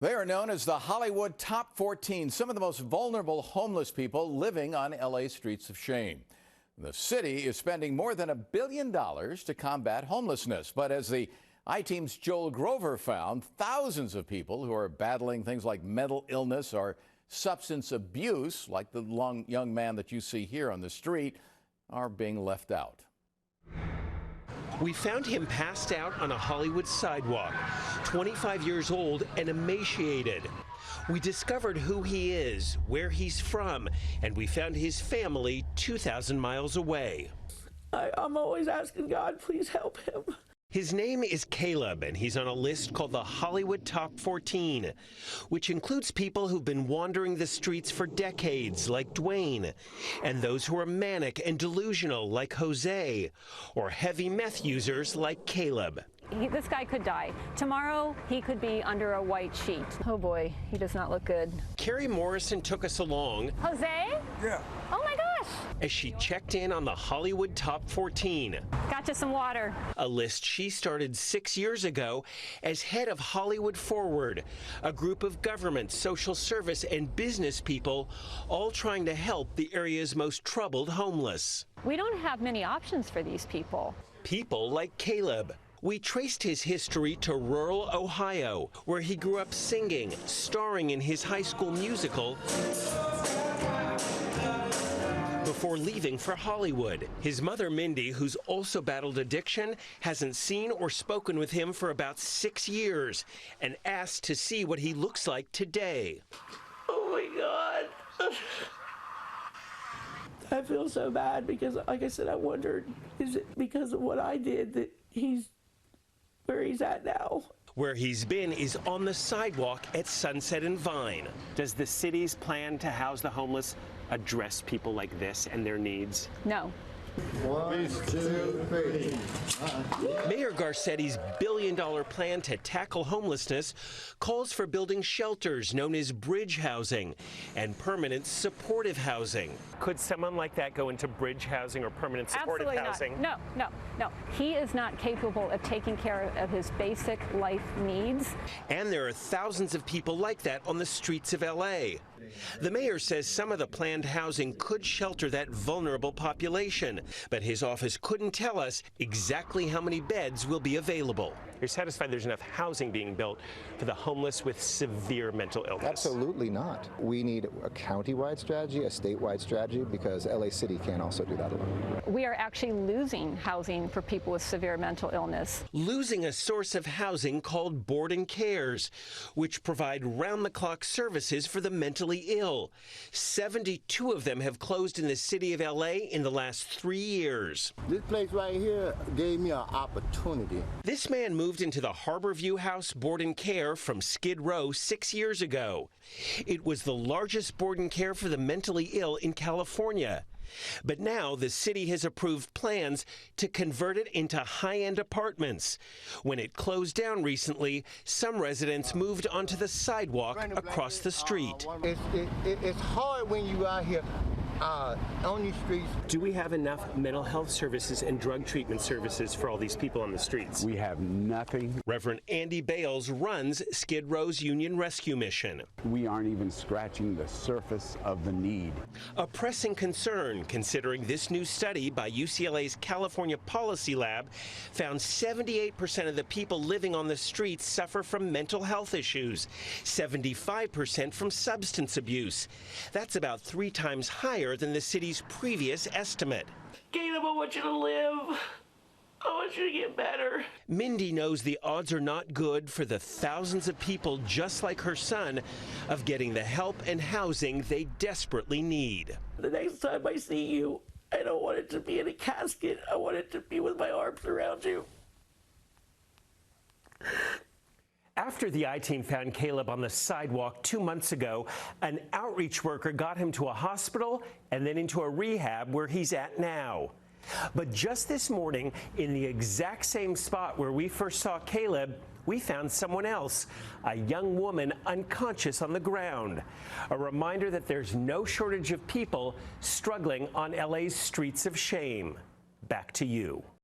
They are known as the Hollywood Top 14, some of the most vulnerable homeless people living on LA's streets of shame. The city is spending more than $1 billion to combat homelessness. But as the I-Team's Joel Grover found, thousands of people who are battling things like mental illness or substance abuse, like the young man that you see here on the street, are being left out. We found him passed out on a Hollywood sidewalk, 25 years old and emaciated. We discovered who he is, where he's from, and we found his family 2,000 miles away. I'm always asking God, please help him. His name is Caleb, and he's on a list called the Hollywood Top 14, which includes people who've been wandering the streets for decades, like Dwayne, and those who are manic and delusional, like Jose, or heavy meth users like Caleb. This guy could die. Tomorrow, he could be under a white sheet. Oh boy, he does not look good. Carrie Morrison took us along. Jose? Yeah. Oh my gosh. As she checked in on the Hollywood Top 14. Got you some water. A list she started 6 years ago as head of Hollywood Forward, a group of government, social service, and business people all trying to help the area's most troubled homeless. We don't have many options for these people. People like Caleb. We traced his history to rural Ohio, where he grew up singing, starring in his high school musical, before leaving for Hollywood. His mother, Mindy, who's also battled addiction, hasn't seen or spoken with him for about 6 years and asked to see what he looks like today. Oh my God. I feel so bad because, like I said, I wondered, is it because of what I did that he's where he's at now? Where he's been is on the sidewalk at Sunset and Vine. Does the city's plan to house the homeless address people like this and their needs? No. 1, 2, 3. Mayor Garcetti's billion-dollar plan to tackle homelessness calls for building shelters known as bridge housing and permanent supportive housing. Could someone like that go into bridge housing or permanent supportive Absolutely housing? not. No. He is not capable of taking care of his basic life needs. And there are thousands of people like that on the streets of LA. The mayor says some of the planned housing could shelter that vulnerable population, but his office couldn't tell us exactly how many beds will be available. You're satisfied there's enough housing being built for the homeless with severe mental illness? Absolutely not. We need a county-wide strategy, a statewide strategy, because LA City can't also do that alone. We are actually losing housing for people with severe mental illness. Losing a source of housing called Board and Cares, which provide round-the-clock services for the mentally ill. 72 of them have closed in the city of LA in the last 3 years. This place right here gave me an opportunity. This man moved into the Harborview House Board and Care from Skid Row 6 years ago. It was the largest board and care for the mentally ill in California. But now the city has approved plans to convert it into high-end apartments. When it closed down recently, some residents moved onto the sidewalk across the street. It's hard when you out here on these streets. Do we have enough mental health services and drug treatment services for all these people on the streets? We have nothing. Reverend Andy Bales runs Skid Row's Union Rescue Mission. We aren't even scratching the surface of the need. A pressing concern, considering this new study by UCLA's California Policy Lab found 78% of the people living on the streets suffer from mental health issues, 75% from substance abuse. That's about 3 times higher than the city's previous estimate. Caleb, I want you to live. I want you to get better. Mindy knows the odds are not good for the thousands of people just like her son of getting the help and housing they desperately need. The next time I see you, I don't want it to be in a casket. I want it to be with my arms around you. After the I-Team found Caleb on the sidewalk 2 months ago, an outreach worker got him to a hospital and then into a rehab where he's at now. But just this morning, in the exact same spot where we first saw Caleb, we found someone else, a young woman unconscious on the ground. A reminder that there's no shortage of people struggling on LA's streets of shame. Back to you.